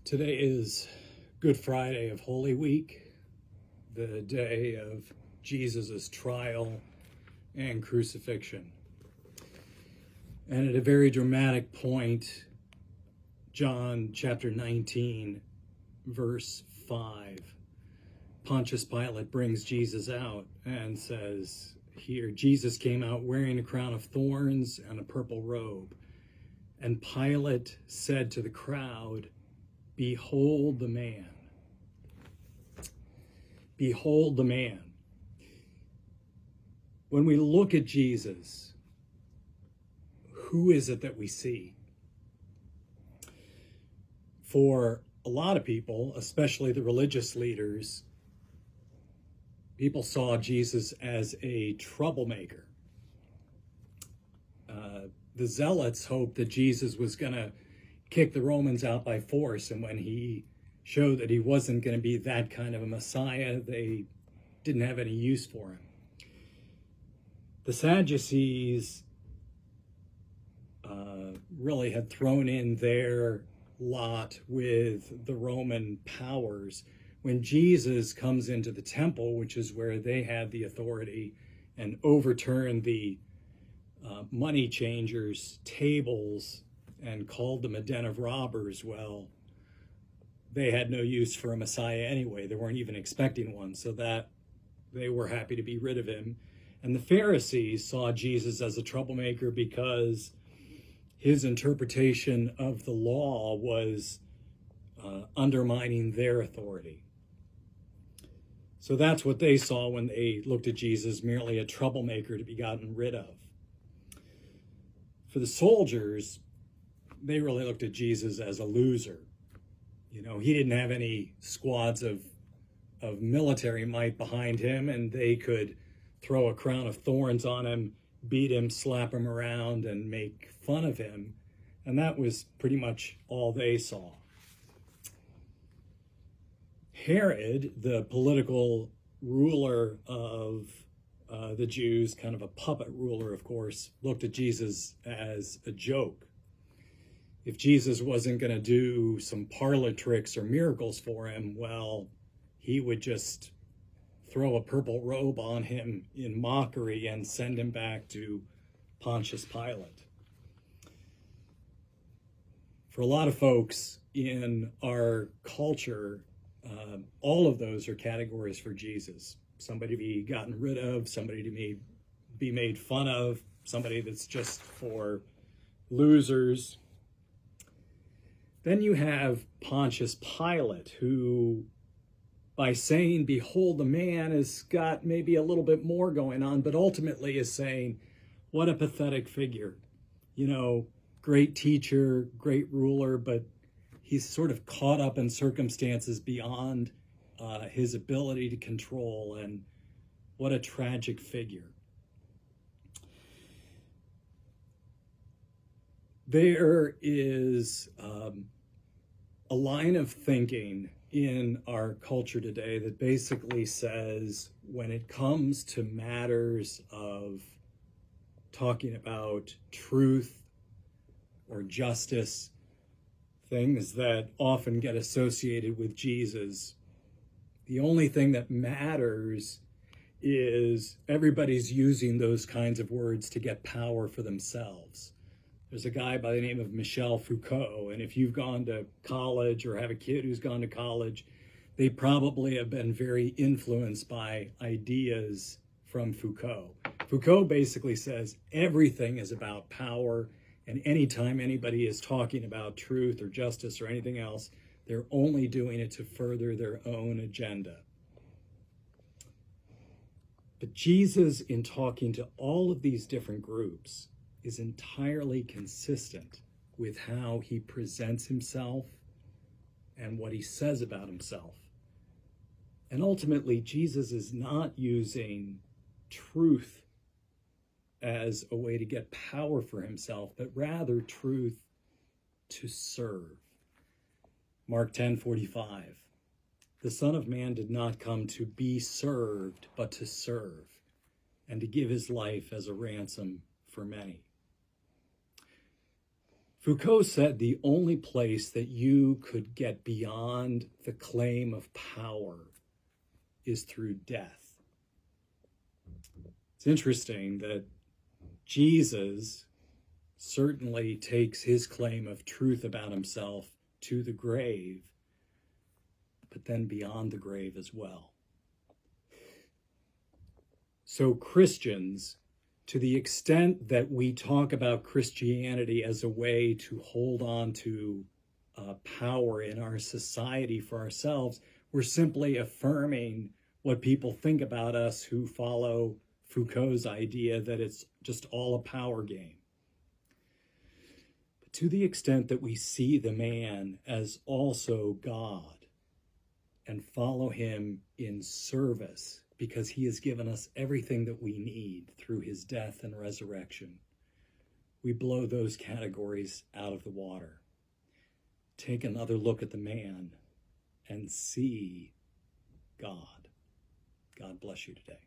Today is Good Friday of Holy Week, the day of Jesus' trial and crucifixion. And at a very dramatic point, John chapter 19, verse 5, Pontius Pilate brings Jesus out and says, here, Jesus came out wearing a crown of thorns and a purple robe. And Pilate said to the crowd, "Behold the man. Behold the man." When we look at Jesus, who is it that we see? For a lot of people, especially the religious leaders, people saw Jesus as a troublemaker. The zealots hoped that Jesus was going to kick the Romans out by force, and when he showed that he wasn't going to be that kind of a Messiah, they didn't have any use for him. The Sadducees really had thrown in their lot with the Roman powers. When Jesus comes into the temple, which is where they had the authority, and overturned the money changers' tables and called them a den of robbers, well, they had no use for a Messiah anyway. They weren't even expecting one, so that they were happy to be rid of him. And the Pharisees saw Jesus as a troublemaker because his interpretation of the law was undermining their authority. So that's what they saw when they looked at Jesus, merely a troublemaker to be gotten rid of. For the soldiers, they really looked at Jesus as a loser. You know, he didn't have any squads of military might behind him, and they could throw a crown of thorns on him, beat him, slap him around, and make fun of him. And that was pretty much all they saw. Herod, the political ruler of the Jews, kind of a puppet ruler, of course, looked at Jesus as a joke. If Jesus wasn't going to do some parlor tricks or miracles for him, well, he would just throw a purple robe on him in mockery and send him back to Pontius Pilate. For a lot of folks in our culture, all of those are categories for Jesus. Somebody to be gotten rid of, somebody to be made fun of, somebody that's just for losers. Then you have Pontius Pilate, who, by saying, "Behold the man," has got maybe a little bit more going on, but ultimately is saying, what a pathetic figure. You know, great teacher, great ruler, but he's sort of caught up in circumstances beyond his ability to control, and what a tragic figure. There is a line of thinking in our culture today that basically says when it comes to matters of talking about truth or justice, things that often get associated with Jesus, the only thing that matters is everybody's using those kinds of words to get power for themselves. There's a guy by the name of Michel Foucault, and if you've gone to college or have a kid who's gone to college, they probably have been very influenced by ideas from Foucault. Foucault basically says everything is about power, and anytime anybody is talking about truth or justice or anything else, they're only doing it to further their own agenda. But Jesus, in talking to all of these different groups, is entirely consistent with how he presents himself and what he says about himself. And ultimately, Jesus is not using truth as a way to get power for himself, but rather truth to serve. Mark 10:45, the Son of Man did not come to be served, but to serve, and to give his life as a ransom for many. Foucault said the only place that you could get beyond the claim of power is through death. It's interesting that Jesus certainly takes his claim of truth about himself to the grave, but then beyond the grave as well. So Christians, to the extent that we talk about Christianity as a way to hold on to power in our society for ourselves, we're simply affirming what people think about us who follow Foucault's idea that it's just all a power game. But to the extent that we see the man as also God and follow him in service, because he has given us everything that we need through his death and resurrection, we blow those categories out of the water. Take another look at the man and see God. God bless you today.